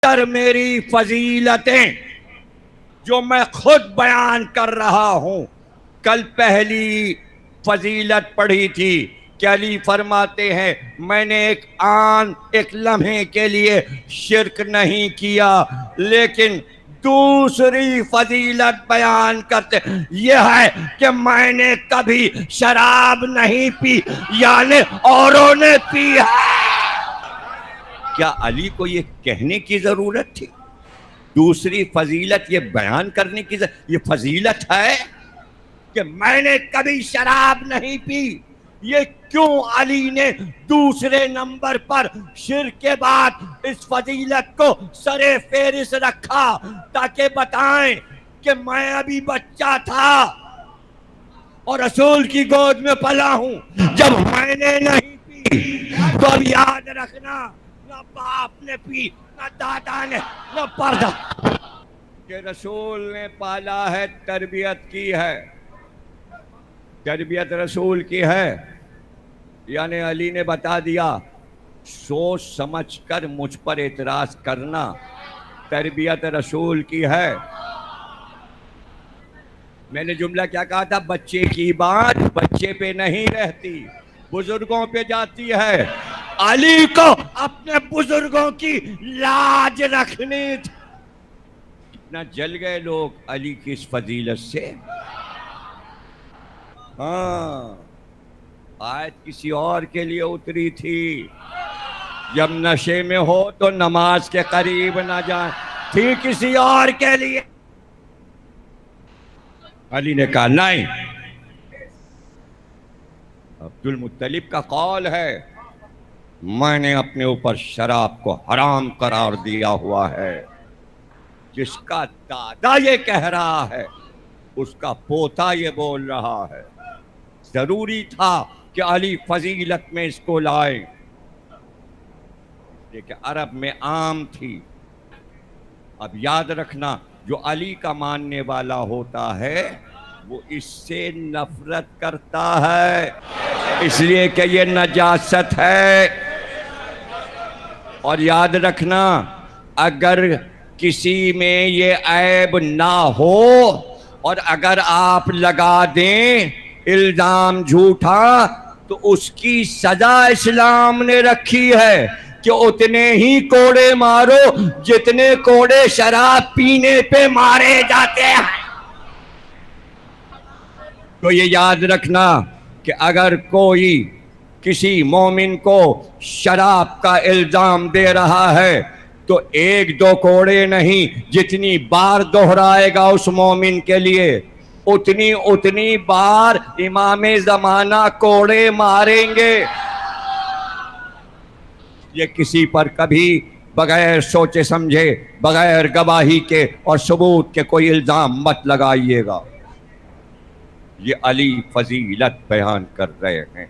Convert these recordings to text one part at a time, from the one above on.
میری فضیلتیں جو میں خود بیان کر رہا ہوں. کل پہلی فضیلت پڑھی تھی کہ علی فرماتے ہیں میں نے ایک لمحے کے لیے شرک نہیں کیا، لیکن دوسری فضیلت بیان کرتے یہ ہے کہ میں نے کبھی شراب نہیں پی، یعنی اوروں نے پی ہے. کیا علی کو یہ کہنے کی ضرورت تھی؟ دوسری فضیلت یہ بیان کرنے کی ضرورت؟ یہ فضیلت ہے کہ میں نے کبھی شراب نہیں پی. یہ کیوں علی نے دوسرے نمبر پر شرک کے بعد اس فضیلت کو سر فہرست رکھا؟ تاکہ بتائیں کہ میں ابھی بچہ تھا اور رسول کی گود میں پلا ہوں. جب میں نے نہیں پی تو اب یاد رکھنا نہ باپ نے پی، نہ دادا نے، نہ پردہ کہ رسول نے پالا ہے، تربیت کی ہے. تربیت رسول کی ہے، یعنی علی نے بتا دیا سوچ سمجھ کر مجھ پر اعتراض کرنا تربیت رسول کی ہے. میں نے جملہ کیا کہا تھا؟ بچے کی بات بچے پہ نہیں رہتی، بزرگوں پہ جاتی ہے. علی کو اپنے بزرگوں کی لاج رکھنی تھی. اتنا جل گئے لوگ علی کی اس فضیلت سے. ہاں، آیت کسی اور کے لیے اتری تھی. جب نشے میں ہو تو نماز کے قریب نہ جائیں، تھی کسی اور کے لیے. علی نے کہا نہیں. عبد المطلب کا قول ہے میں نے اپنے اوپر شراب کو حرام قرار دیا ہوا ہے. جس کا دادا یہ کہہ رہا ہے اس کا پوتا یہ بول رہا ہے. ضروری تھا کہ علی فضیلت میں اس کو لائے. لیکن عرب میں عام تھی. اب یاد رکھنا جو علی کا ماننے والا ہوتا ہے وہ اس سے نفرت کرتا ہے، اس لیے کہ یہ نجاست ہے. اور یاد رکھنا اگر کسی میں یہ عیب نہ ہو اور اگر آپ لگا دیں الزام جھوٹا تو اس کی سزا اسلام نے رکھی ہے کہ اتنے ہی کوڑے مارو جتنے کوڑے شراب پینے پہ مارے جاتے ہیں. تو یہ یاد رکھنا کہ اگر کوئی کسی مومن کو شراب کا الزام دے رہا ہے تو ایک دو کوڑے نہیں، جتنی بار دہرائے گا اس مومن کے لیے اتنی بار امام زمانہ کوڑے ماریں گے. یہ کسی پر کبھی بغیر سوچے سمجھے، بغیر گواہی کے اور ثبوت کے کوئی الزام مت لگائیے گا. یہ علی فضیلت بیان کر رہے ہیں،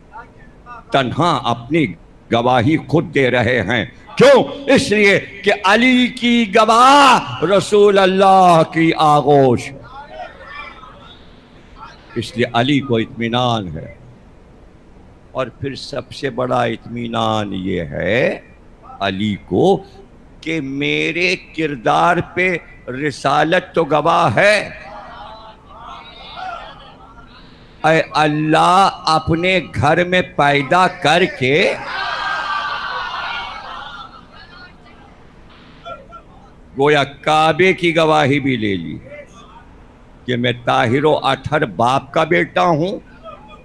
تنہا اپنی گواہی خود دے رہے ہیں. کیوں؟ اس لیے کہ علی کی گواہ رسول اللہ کی آغوش. اس لیے علی کو اطمینان ہے. اور پھر سب سے بڑا اطمینان یہ ہے علی کو کہ میرے کردار پہ رسالت تو گواہ ہے. اے اللہ اپنے گھر میں پیدا کر کے گویا کعبے کی گواہی بھی لے لی کہ میں طاہر و اطہر باپ کا بیٹا ہوں،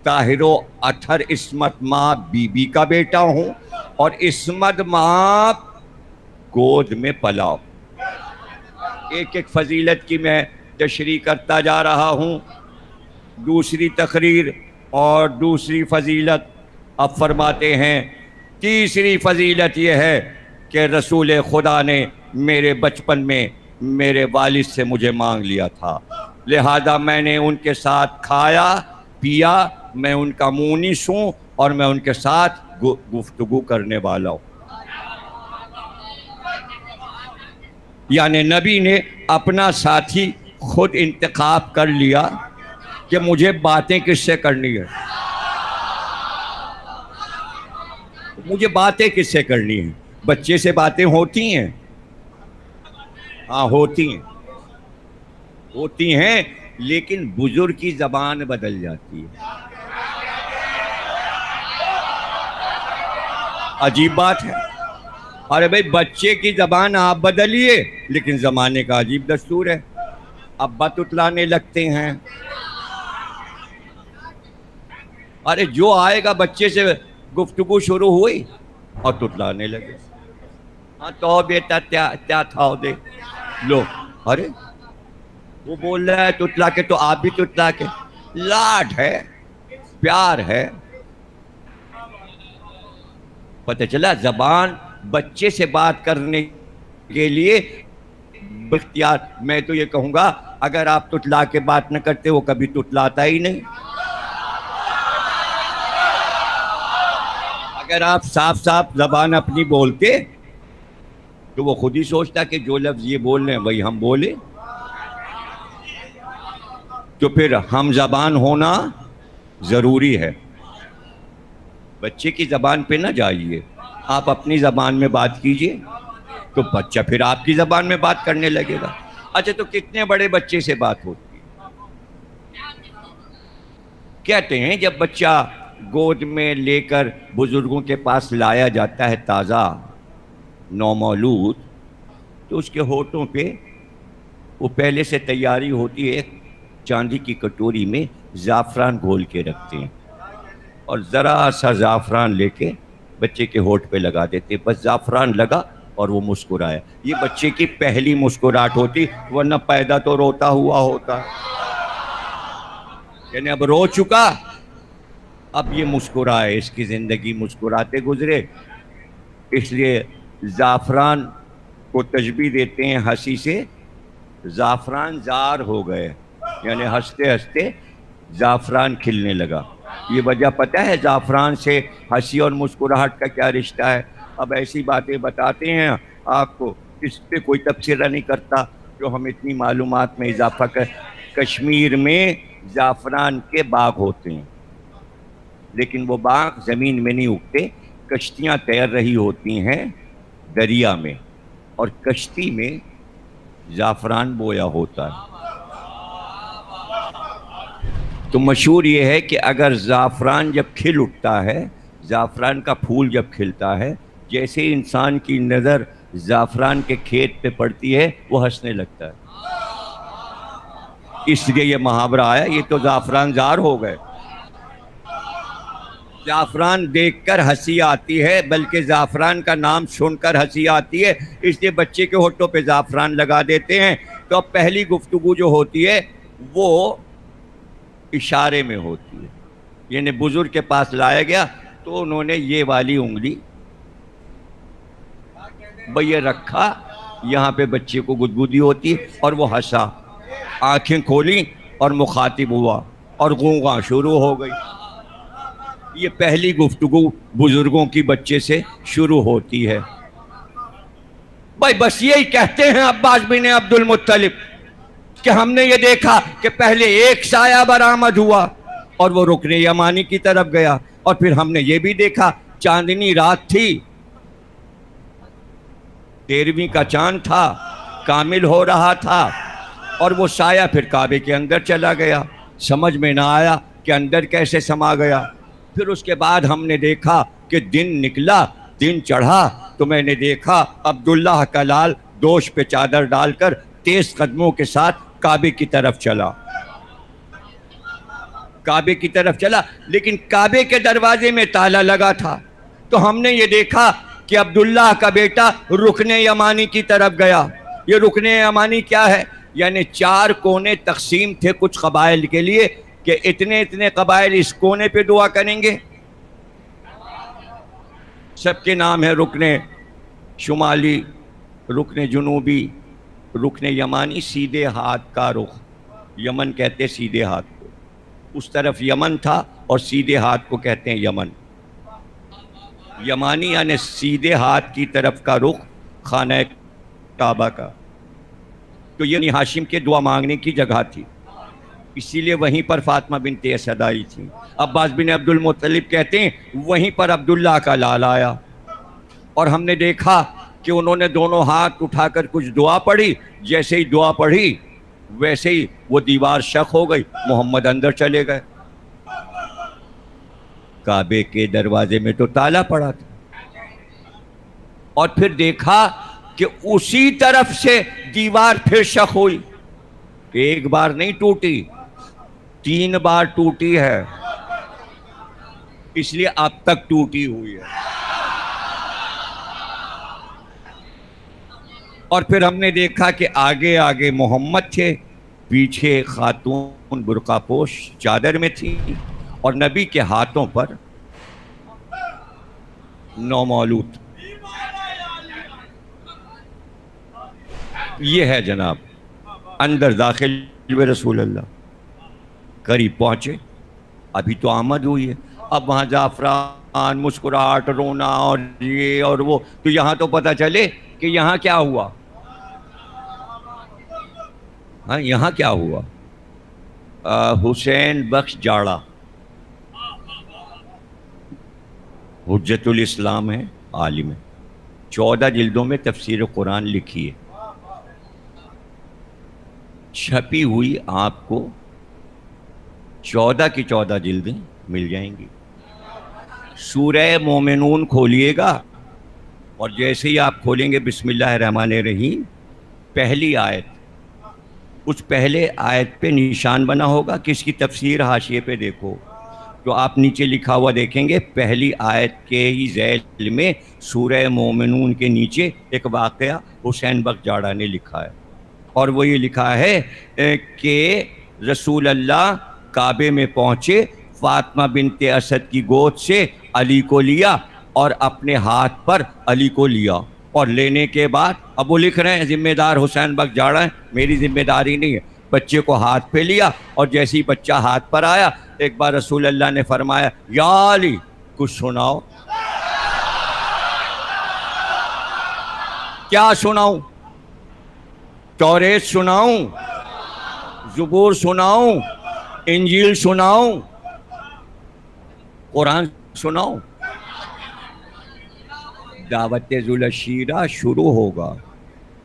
طاہر و اطہر عصمت ماں بی بی کا بیٹا ہوں، اور عصمت ماں گود میں پلا. ایک ایک فضیلت کی میں تشریح کرتا جا رہا ہوں. دوسری تقریر اور دوسری فضیلت اب فرماتے ہیں. تیسری فضیلت یہ ہے کہ رسول خدا نے میرے بچپن میں میرے والد سے مجھے مانگ لیا تھا، لہذا میں نے ان کے ساتھ کھایا پیا، میں ان کا مونس ہوں اور میں ان کے ساتھ گفتگو کرنے والا ہوں. یعنی نبی نے اپنا ساتھی خود انتخاب کر لیا کہ مجھے باتیں کس سے کرنی ہے. مجھے باتیں کس سے کرنی ہیں؟ بچے سے باتیں ہوتی ہیں؟ ہاں ہوتی ہیں لیکن بزرگ کی زبان بدل جاتی ہے. عجیب بات ہے. ارے بھائی بچے کی زبان آپ بدلیے لیکن زمانے کا عجیب دستور ہے. ابا تتلانے لگتے ہیں. ارے جو آئے گا بچے سے گفتگو شروع ہوئی اور تتلانے لگے. ہاں تو بیٹا کیا تھا دے لو. ارے وہ بول رہا ہے تتلا کے تو آپ بھی تتلا کے. لاڈ ہے، پیار ہے. پتہ چلا زبان بچے سے بات کرنے کے لیے اختیار. میں تو یہ کہوں گا اگر آپ تتلا کے بات نہ کرتے وہ کبھی تتلاتا ہی نہیں. اگر آپ صاف صاف زبان اپنی بولتے تو وہ خود ہی سوچتا کہ جو لفظ یہ بول رہے ہیں وہی ہم بولے. تو پھر ہم زبان ہونا ضروری ہے. بچے کی زبان پہ نہ جائیے، آپ اپنی زبان میں بات کیجئے تو بچہ پھر آپ کی زبان میں بات کرنے لگے گا. اچھا تو کتنے بڑے بچے سے بات ہوتی ہے؟ کہتے ہیں جب بچہ گود میں لے کر بزرگوں کے پاس لایا جاتا ہے تازہ نومولود، تو اس کے ہونٹوں پہ وہ پہلے سے تیاری ہوتی ہے. چاندی کی کٹوری میں زعفران گھول کے رکھتے ہیں اور ذرا سا زعفران لے کے بچے کے ہونٹ پہ لگا دیتے. بس زعفران لگا اور وہ مسکرایا. یہ بچے کی پہلی مسکراہٹ ہوتی، ورنہ پیدا تو روتا ہوا ہوتا. یعنی اب رو چکا، اب یہ مسکرائے، اس کی زندگی مسکراتے گزرے. اس لیے زعفران کو تشبیہ دیتے ہیں ہنسی سے. زعفران زار ہو گئے، یعنی ہنستے ہنستے زعفران کھلنے لگا. یہ وجہ پتہ ہے زعفران سے ہنسی اور مسکراہٹ کا کیا رشتہ ہے؟ اب ایسی باتیں بتاتے ہیں آپ کو، اس پہ کوئی تبصرہ نہیں کرتا جو ہم اتنی معلومات میں اضافہ کر. کشمیر میں زعفران کے باغ ہوتے ہیں لیکن وہ باغ زمین میں نہیں اگتے. کشتیاں تیر رہی ہوتی ہیں دریا میں اور کشتی میں زعفران بویا ہوتا ہے. تو مشہور یہ ہے کہ اگر زعفران جب کھل اٹھتا ہے، زعفران کا پھول جب کھلتا ہے، جیسے انسان کی نظر زعفران کے کھیت پہ پڑتی ہے وہ ہنسنے لگتا ہے. اس لیے یہ محاورہ آیا، یہ تو زعفران زار ہو گئے. زعفران دیکھ کر ہنسی آتی ہے بلکہ زعفران کا نام سن کر ہنسی آتی ہے، اس لیے بچے کے ہونٹوں پہ زعفران لگا دیتے ہیں. تو اب پہلی گفتگو جو ہوتی ہے وہ اشارے میں ہوتی ہے. یعنی بزرگ کے پاس لایا گیا تو انہوں نے یہ والی انگلی یہ رکھا، یہاں پہ بچے کو گدگدی ہوتی اور وہ ہنسا، آنکھیں کھولی اور مخاطب ہوا اور گونگا شروع ہو گئی. یہ پہلی گفتگو بزرگوں کی بچے سے شروع ہوتی ہے. بھائی بس یہی کہتے ہیں عباس بن عبد المطلب کہ ہم نے یہ دیکھا کہ پہلے ایک سایہ برآمد ہوا اور وہ رکن یمانی کی طرف گیا، اور پھر ہم نے یہ بھی دیکھا چاندنی رات تھی، 13ویں کا چاند تھا، کامل ہو رہا تھا، اور وہ سایہ پھر کعبے کے اندر چلا گیا. سمجھ میں نہ آیا کہ اندر کیسے سما گیا. پھر اس کے بعد ہم نے دیکھا کہ دن نکلا، دن چڑھا، تو میں نے دیکھا عبداللہ کا لال دوش پہ چادر ڈال کر تیز قدموں کے ساتھ کعبے کی طرف چلا. کعبے کی طرف چلا لیکن کعبے کے دروازے میں تالا لگا تھا. تو ہم نے یہ دیکھا کہ عبداللہ کا بیٹا رکن یمانی کی طرف گیا. یہ رکن یمانی کیا ہے؟ یعنی 4 کونے تقسیم تھے کچھ قبائل کے لیے کہ اتنے اتنے قبائل اس کونے پہ دعا کریں گے. سب کے نام ہے رکن شمالی، رکن جنوبی، رکن یمانی. سیدھے ہاتھ کا رخ، یمن کہتے سیدھے ہاتھ کو، اس طرف یمن تھا اور سیدھے ہاتھ کو کہتے ہیں یمن. یمانی یعنی سیدھے ہاتھ کی طرف کا رخ خانہ کعبہ کا. تو یہ ہاشم کے دعا مانگنے کی جگہ تھی، اسی لیے وہیں پر فاطمہ بنت اسد آئی تھی. عباس بن عبد المطلب کہتے ہیں وہیں پر عبداللہ کا لال آیا، اور ہم نے دیکھا کہ انہوں نے دونوں ہاتھ اٹھا کر کچھ دعا پڑھی، جیسے ہی دعا پڑھی ویسے ہی وہ دیوار شق ہو گئی، محمد اندر چلے گئے۔ کعبے کے دروازے میں تو تالا پڑا تھا، اور پھر دیکھا کہ اسی طرف سے دیوار پھر شق ہوئی، ایک بار نہیں ٹوٹی، 3 بار ٹوٹی ہے، اس لیے اب تک ٹوٹی ہوئی ہے۔ اور پھر ہم نے دیکھا کہ آگے آگے محمد تھے، پیچھے خاتون برقع پوش چادر میں تھی، اور نبی کے ہاتھوں پر نومولود۔ یہ ہے جناب، اندر داخل ہوئے رسول اللہ، قریب پہنچے، ابھی تو آمد ہوئی ہے، اب وہاں زعفران، مسکراہٹ، رونا اور یہ اور وہ، تو یہاں تو پتہ چلے کہ یہاں کیا ہوا۔ ہاں یہاں کیا ہوا؟ حسین بخش جاڑا حجت الاسلام ہے، عالم ہے، 14 جلدوں میں تفسیر قرآن لکھی ہے، چھپی ہوئی آپ کو 14 کی 14 جلدیں مل جائیں گی۔ سورہ مومنون کھولیے گا، اور جیسے ہی آپ کھولیں گے بسم اللہ الرحمن الرحیم، پہلی آیت، اس پہلے آیت پہ نشان بنا ہوگا، کس کی تفسیر حاشیے پہ دیکھو تو آپ نیچے لکھا ہوا دیکھیں گے، پہلی آیت کے ہی ذیل میں سورہ مومنون کے نیچے ایک واقعہ حسین بخش جاڑا نے لکھا ہے، اور وہ یہ لکھا ہے کہ رسول اللہ کعبے میں پہنچے، فاطمہ بنت اسد کی گود سے علی کو لیا اور اپنے ہاتھ پر علی کو لیا، اور لینے کے بعد اب وہ لکھ رہے ہیں ذمہ دار حسین بخش جاڑا ہے، میری ذمہ داری نہیں ہے، بچے کو ہاتھ پہ لیا، اور جیسے ہی بچہ ہاتھ پر آیا ایک بار رسول اللہ نے فرمایا یا علی کچھ سناؤ۔ کیا سناؤں؟ توریت سناؤں، زبور سناؤں، انجیل سناؤں، قرآن سناؤں؟ دعوت ذوالشیرہ شروع ہوگا،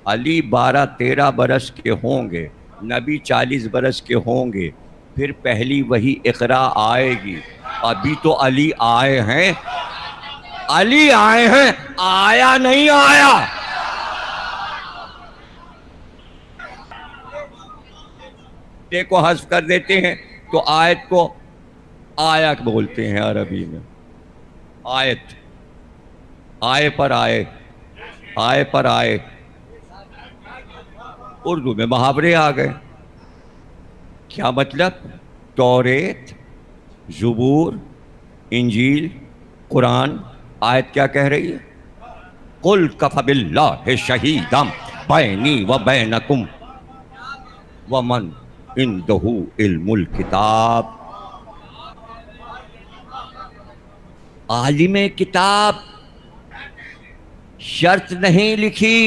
علی 12-13 برس کے ہوں گے، نبی 40 برس کے ہوں گے، پھر پہلی وحی اقرا آئے گی، ابھی تو علی آئے ہیں، علی آئے ہیں، آیا نہیں آیا۔ کو حذف کر دیتے ہیں تو آیت کو آیا بولتے ہیں عربی میں، آیت، آئے پر آئے، آئے پر آئے، اردو میں محاورے آ گئے۔ کیا مطلب؟ توریت، زبور، انجیل، قرآن، آیت کیا کہہ رہی ہے؟ قُلْ كَفَى بِاللَّهِ شَهِيدًا بَيْنِي وَبَيْنَكُمْ وَمَنْ عِنْدَهُ عِلْمُ الْكِتَابِ۔ عالم کتاب، شرط نہیں لکھی،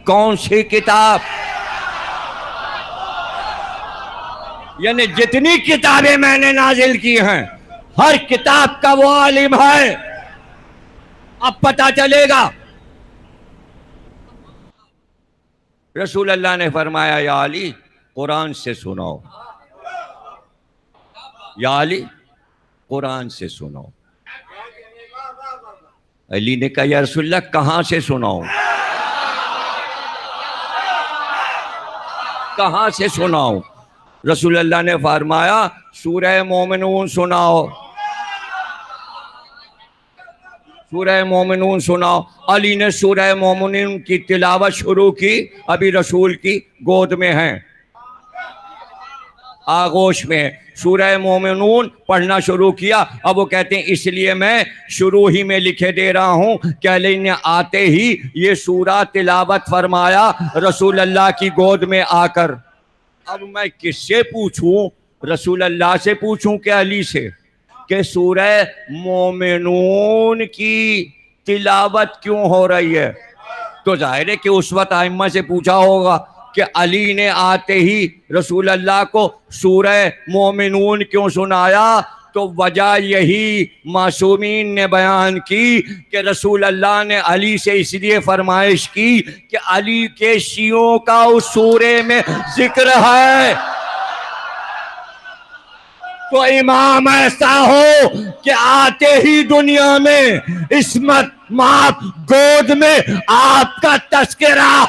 کون سی کتاب؟ یعنی جتنی کتابیں میں نے نازل کی ہیں ہر کتاب کا وہ عالم ہے۔ اب پتہ چلے گا۔ رسول اللہ نے فرمایا یا علی قرآن سے سناؤ، یا علی قرآن سے سناؤ۔ علی نے کہا یا رسول اللہ کہاں سے سناؤں؟ کہاں سے سناؤں؟ رسول اللہ نے فرمایا سورہ مومنون سناؤ، سورہ مومنون سناؤ۔ علی نے سورہ مومنون کی تلاوت شروع کی، ابھی رسول کی گود میں ہیں، آغوش میں، سورہ مومنون پڑھنا شروع کیا۔ اب وہ کہتے ہیں اس لیے میں شروع ہی میں لکھے دے رہا ہوں کہ علی نے آتے ہی یہ سورہ تلاوت فرمایا رسول اللہ کی گود میں آ کر۔ اب میں کس سے پوچھوں؟ رسول اللہ سے پوچھوں کہ علی سے، کہ سورہ مومنون کی تلاوت کیوں ہو رہی ہے؟ تو ظاہر ہے کہ اس وقت ائمہ سے پوچھا ہوگا کہ علی نے آتے ہی رسول اللہ کو سورہ مومنون کیوں سنایا؟ تو وجہ یہی معصومین نے بیان کی کہ رسول اللہ نے علی سے اس لیے فرمائش کی کہ علی کے شیعوں کا اس سورے میں ذکر ہے، تو امام ایسا ہو کہ آتے ہی دنیا میں عصمت، معاف، گود میں آپ کا تذکرہ